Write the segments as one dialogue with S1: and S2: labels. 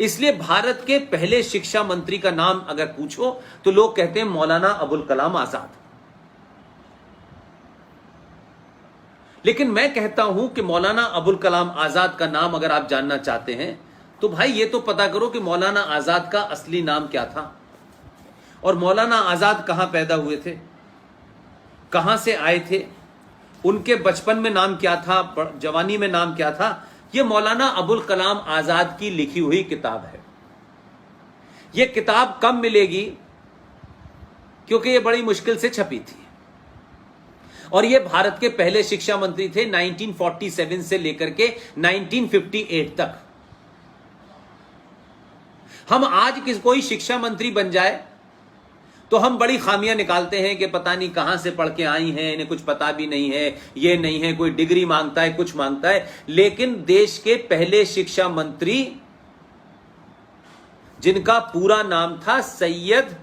S1: इसलिए भारत के पहले शिक्षा मंत्री का नाम अगर पूछो तो लोग कहते हैं मौलाना अबुल कलाम आजाद। लेकिन मैं कहता हूं कि मौलाना अबुल कलाम आजाद का नाम अगर आप जानना चाहते हैं तो भाई ये तो पता करो कि मौलाना आजाद का असली नाम क्या था और मौलाना आजाद कहां पैदा हुए थे, कहां से आए थे, उनके बचपन में नाम क्या था, जवानी में नाम क्या था। यह मौलाना अबुल कलाम आजाद की लिखी हुई किताब है। यह किताब कब मिलेगी, क्योंकि यह बड़ी मुश्किल से छपी थी और यह भारत के पहले शिक्षा मंत्री थे 1947 से लेकर के 1958 तक। हम आज कोई शिक्षा मंत्री बन जाए तो हम बड़ी खामियां निकालते हैं कि पता नहीं कहां से पढ़ के आई हैं, इन्हें कुछ पता भी नहीं है, ये नहीं है, कोई डिग्री मांगता है, कुछ मांगता है। लेकिन देश के पहले शिक्षा मंत्री जिनका पूरा नाम था सैयद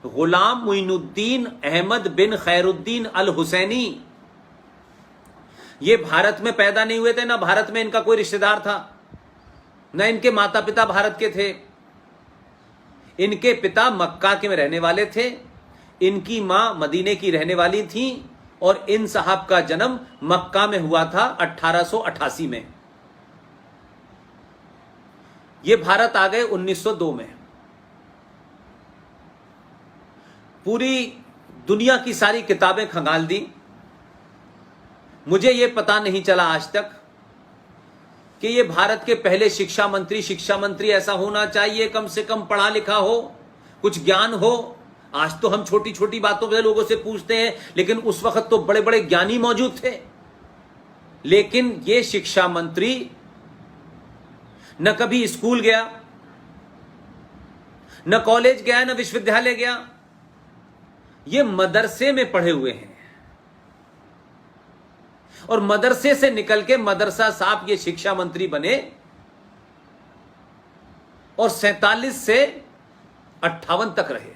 S1: गुलाम मुइनुद्दीन अहमद बिन खैरुद्दीन अल हुसैनी, ये भारत में पैदा नहीं हुए थे, ना भारत में इनका कोई रिश्तेदार था, ना इनके माता पिता भारत के थे। इनके पिता मक्का के में रहने वाले थे, इनकी मां मदीने की रहने वाली थी और इन साहब का जन्म मक्का में हुआ था 1888 में। ये भारत आ गए 1902 में। पूरी दुनिया की सारी किताबें खंगाल दी, मुझे यह पता नहीं चला आज तक कि ये भारत के पहले शिक्षा मंत्री ऐसा होना चाहिए कम से कम पढ़ा लिखा हो, कुछ ज्ञान हो। आज तो हम छोटी छोटी बातों पे लोगों से पूछते हैं, लेकिन उस वक्त तो बड़े बड़े ज्ञानी मौजूद थे। लेकिन ये शिक्षा मंत्री न कभी स्कूल गया, न कॉलेज गया, न विश्वविद्यालय गया, ये मदरसे में पढ़े हुए हैं और मदरसे से निकल के मदरसा साहब ये शिक्षा मंत्री बने और 47 से 58 तक रहे।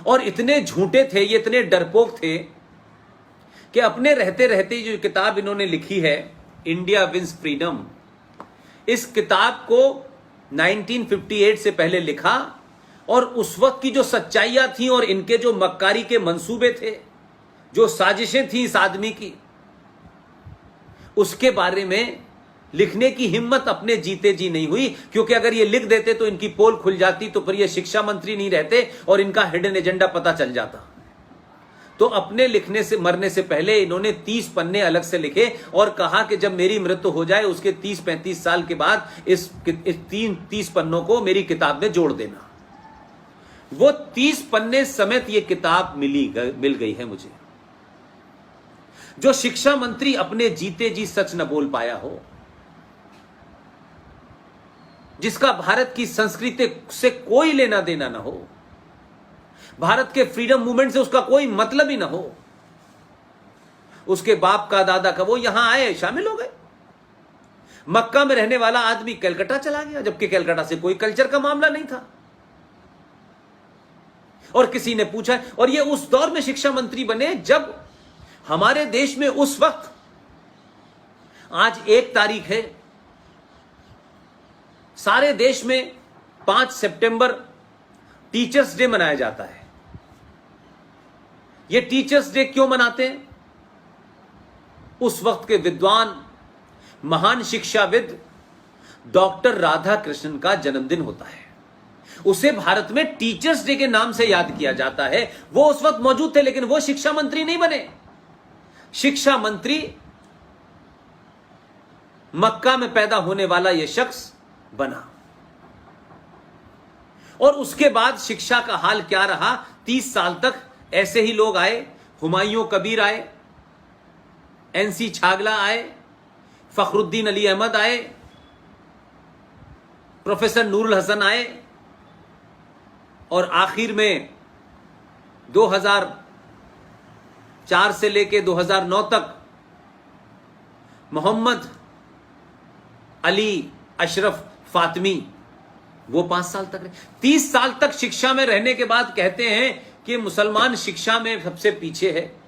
S1: और इतने झूठे थे, ये इतने डरपोक थे कि अपने रहते रहते जो किताब इन्होंने लिखी है इंडिया विंस फ्रीडम, इस किताब को 1958 से पहले लिखा और उस वक्त की जो सच्चाइयां थी और इनके जो मक्कारी के मंसूबे थे, जो साजिशें थी इस आदमी की, उसके बारे में लिखने की हिम्मत अपने जीते जी नहीं हुई। क्योंकि अगर ये लिख देते तो इनकी पोल खुल जाती, तो फिर ये शिक्षा मंत्री नहीं रहते और इनका हिडन एजेंडा पता चल जाता। तो अपने लिखने से मरने से पहले इन्होंने 30 पन्ने अलग से लिखे और कहा कि जब मेरी मृत्यु हो जाए उसके 30-35 साल के बाद इस 30 पन्नों को मेरी किताब में जोड़ देना। वो 30 पन्ने समेत ये किताब मिल गई है मुझे। जो शिक्षा मंत्री अपने जीते जी सच न बोल पाया हो, जिसका भारत की संस्कृति से कोई लेना देना ना हो, भारत के फ्रीडम मूवमेंट से उसका कोई मतलब ही ना हो, उसके बाप का दादा का, वो यहां आए शामिल हो गए। मक्का में रहने वाला आदमी कलकत्ता चला गया, जबकि कलकत्ता से कोई कल्चर का मामला नहीं था। और किसी ने पूछा, और ये उस दौर में शिक्षा मंत्री बने जब हमारे देश में उस वक्त, आज 1 तारीख है, सारे देश में 5 सितंबर टीचर्स डे मनाया जाता है। ये टीचर्स डे क्यों मनाते हैं? उस वक्त के विद्वान महान शिक्षाविद डॉक्टर राधा कृष्णन का जन्मदिन होता है। उसे भारत में टीचर्स डे के नाम से याद किया जाता है। वो उस वक्त मौजूद थे, लेकिन वो शिक्षा मंत्री नहीं बने। शिक्षा मंत्री मक्का में पैदा होने वाला यह शख्स बना। और उसके बाद शिक्षा का हाल क्या रहा? 30 साल तक ऐसे ही लोग आए। हुमायूं कबीर आए, एनसी छागला आए, फखरुद्दीन अली अहमद आए, प्रोफेसर नूरुल हसन आए और आखिर में 2004 से लेके 2009 तक मोहम्मद अली अशरफ फातिमी, वो 5 साल तक रहे। 30 साल तक शिक्षा में रहने के बाद कहते हैं कि मुसलमान शिक्षा में सबसे पीछे है।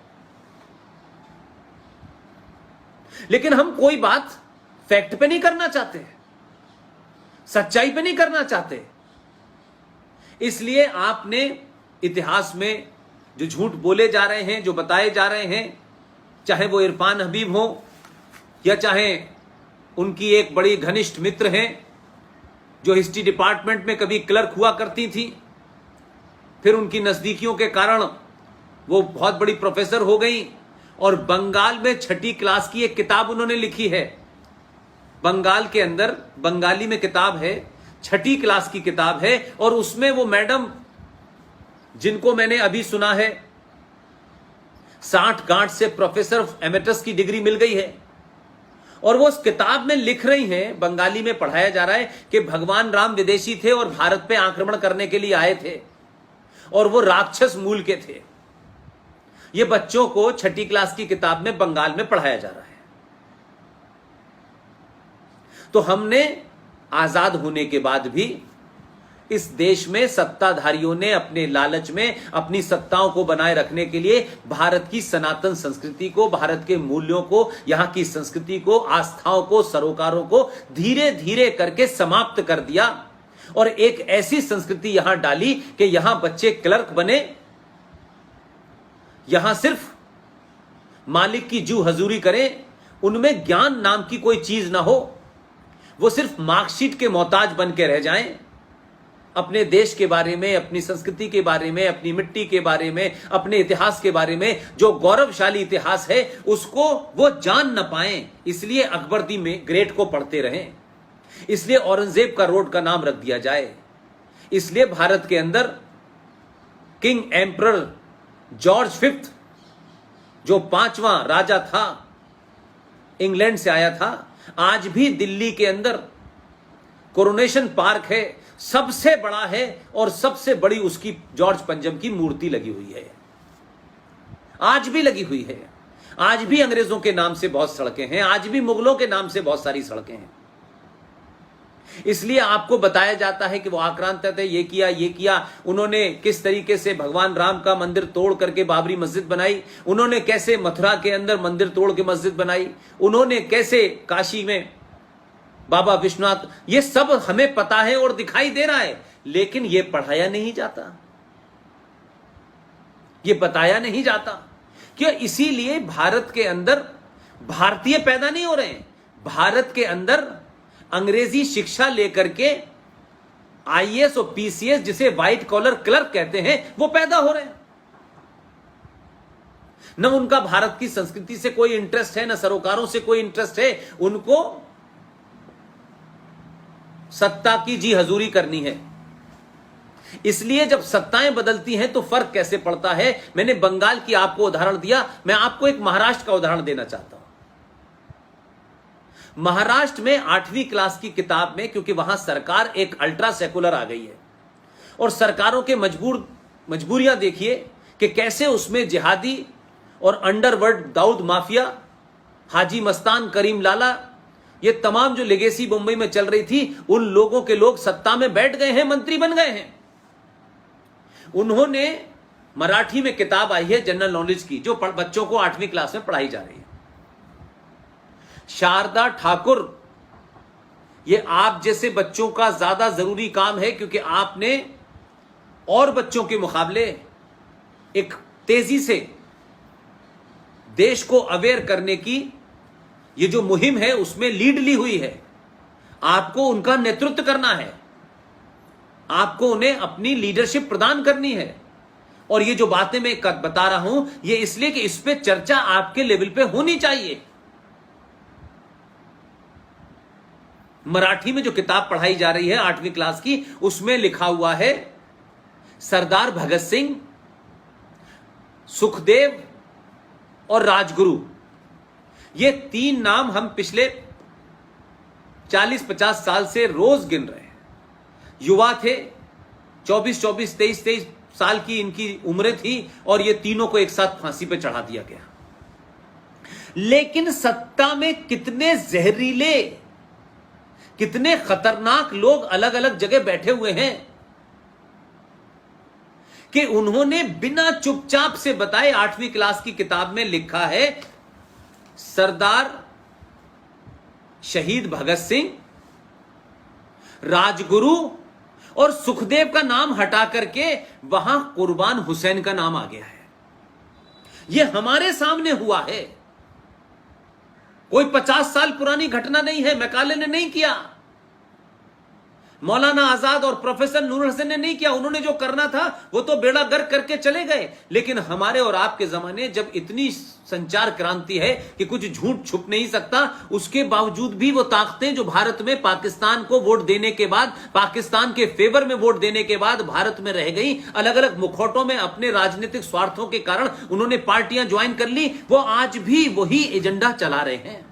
S1: लेकिन हम कोई बात फैक्ट पे नहीं करना चाहते। सच्चाई पे नहीं करना चाहते। इसलिए आपने इतिहास में जो झूठ बोले जा रहे हैं, जो बताए जा रहे हैं, चाहे वो इरफान हबीब हो या चाहे उनकी एक बड़ी घनिष्ठ मित्र हैं जो हिस्ट्री डिपार्टमेंट में कभी क्लर्क हुआ करती थी, फिर उनकी नजदीकियों के कारण वो बहुत बड़ी प्रोफेसर हो गई और बंगाल में 6ठी क्लास की एक किताब उन्होंने लिखी है। बंगाल के अंदर बंगाली में किताब है, 6ठी क्लास की किताब है, और उसमें वो मैडम जिनको मैंने अभी सुना है 60 गांठ से प्रोफेसर एमेरिटस की डिग्री मिल गई है, और वो उस किताब में लिख रही हैं, बंगाली में पढ़ाया जा रहा है कि भगवान राम विदेशी थे और भारत पे आक्रमण करने के लिए आए थे और वो राक्षस मूल के थे। ये बच्चों को 6ठी क्लास की किताब में बंगाल में पढ़ाया जा रहा है। तो हमने आजाद होने के बाद भी इस देश में सत्ताधारियों ने अपने लालच में अपनी सत्ताओं को बनाए रखने के लिए भारत की सनातन संस्कृति को, भारत के मूल्यों को, यहां की संस्कृति को, आस्थाओं को, सरोकारों को धीरे धीरे करके समाप्त कर दिया और एक ऐसी संस्कृति यहां डाली कि यहां बच्चे क्लर्क बने, यहां सिर्फ मालिक की जू हजूरी करें, उनमें ज्ञान नाम की कोई चीज ना हो, वो सिर्फ मार्कशीट के मोहताज बन के रह जाएं। अपने देश के बारे में, अपनी संस्कृति के बारे में, अपनी मिट्टी के बारे में, अपने इतिहास के बारे में, जो गौरवशाली इतिहास है उसको वो जान न पाएं। इसलिए अकबर दी में ग्रेट को पढ़ते रहें, इसलिए औरंगजेब का रोड का नाम रख दिया जाए, इसलिए भारत के अंदर किंग एम्परर जॉर्ज 5 जो 5वां राजा था, इंग्लैंड से आया था, आज भी दिल्ली के अंदर कोरोनेशन पार्क है, सबसे बड़ा है और सबसे बड़ी उसकी जॉर्ज पंजम की मूर्ति लगी हुई है, आज भी लगी हुई है। आज भी अंग्रेजों के नाम से बहुत सड़कें हैं, आज भी मुगलों के नाम से बहुत सारी सड़कें हैं। इसलिए आपको बताया जाता है कि वो आक्रांत थे, ये किया, उन्होंने किस तरीके से भगवान राम का मंदिर तोड़ करके बाबरी मस्जिद बनाई, उन्होंने कैसे मथुरा के अंदर मंदिर तोड़ के मस्जिद बनाई, उन्होंने कैसे काशी में बाबा विश्वनाथ, ये सब हमें पता है और दिखाई दे रहा है, लेकिन ये पढ़ाया नहीं जाता, ये बताया नहीं जाता। क्यों? इसीलिए भारत के अंदर भारतीय पैदा नहीं हो रहे हैं, भारत के अंदर अंग्रेजी शिक्षा लेकर के आईएएस और पीसीएस, जिसे व्हाइट कॉलर क्लर्क कहते हैं, वो पैदा हो रहे हैं। न उनका भारत की संस्कृति से कोई इंटरेस्ट है, न सरोकारों से कोई इंटरेस्ट है, उनको सत्ता की जी हजूरी करनी है। इसलिए जब सत्ताएं बदलती हैं तो फर्क कैसे पड़ता है। मैंने बंगाल की आपको उदाहरण दिया, मैं आपको एक महाराष्ट्र का उदाहरण देना चाहता हूं। महाराष्ट्र में 8वीं क्लास की किताब में, क्योंकि वहां सरकार एक अल्ट्रा सेकुलर आ गई है और सरकारों के मजबूरियां देखिए कि कैसे उसमें जिहादी और अंडरवर्ल्ड दाऊद माफिया, हाजी मस्तान, करीम लाला, ये तमाम जो लेगेसी मुंबई में चल रही थी, उन लोगों के लोग सत्ता में बैठ गए हैं, मंत्री बन गए हैं। उन्होंने मराठी में किताब आई है जनरल नॉलेज की, जो बच्चों को 8वीं क्लास में पढ़ाई जा रही है। शारदा ठाकुर, ये आप जैसे बच्चों का ज्यादा जरूरी काम है, क्योंकि आपने और बच्चों के मुकाबले एक तेजी से देश को अवेयर करने की ये जो मुहिम है उसमें लीड ली हुई है। आपको उनका नेतृत्व करना है, आपको उन्हें अपनी लीडरशिप प्रदान करनी है। और ये जो बातें मैं बता रहा हूं, ये इसलिए कि इस पे चर्चा आपके लेवल पे होनी चाहिए। मराठी में जो किताब पढ़ाई जा रही है 8वीं क्लास की, उसमें लिखा हुआ है सरदार भगत सिंह, सुखदेव और राजगुरु, ये 3 नाम हम पिछले 40-50 साल से रोज गिन रहे हैं। युवा थे, 24-24, 23-23 साल की इनकी उम्रें थी, और ये तीनों को एक साथ फांसी पे चढ़ा दिया गया। लेकिन सत्ता में कितने जहरीले, कितने खतरनाक लोग अलग अलग जगह बैठे हुए हैं कि उन्होंने बिना चुपचाप से बताए 8वीं क्लास की किताब में लिखा है सरदार शहीद भगत सिंह, राजगुरु और सुखदेव का नाम हटा करके वहां कुर्बान हुसैन का नाम आ गया है। यह हमारे सामने हुआ है, कोई 50 साल पुरानी घटना नहीं है। मैकाले ने नहीं किया, मौलाना आजाद और प्रोफेसर नूर हसन ने नहीं किया। उन्होंने जो करना था वो तो बेड़ा गर्क करके चले गए। लेकिन हमारे और आपके जमाने जब इतनी संचार क्रांति है कि कुछ झूठ छुप नहीं सकता, उसके बावजूद भी वो ताकतें जो भारत में पाकिस्तान को वोट देने के बाद, पाकिस्तान के फेवर में वोट देने के बाद भारत में रह गई, अलग अलग मुखौटों में अपने राजनीतिक स्वार्थों के कारण उन्होंने पार्टियां ज्वाइन कर ली, वो आज भी वही एजेंडा चला रहे हैं।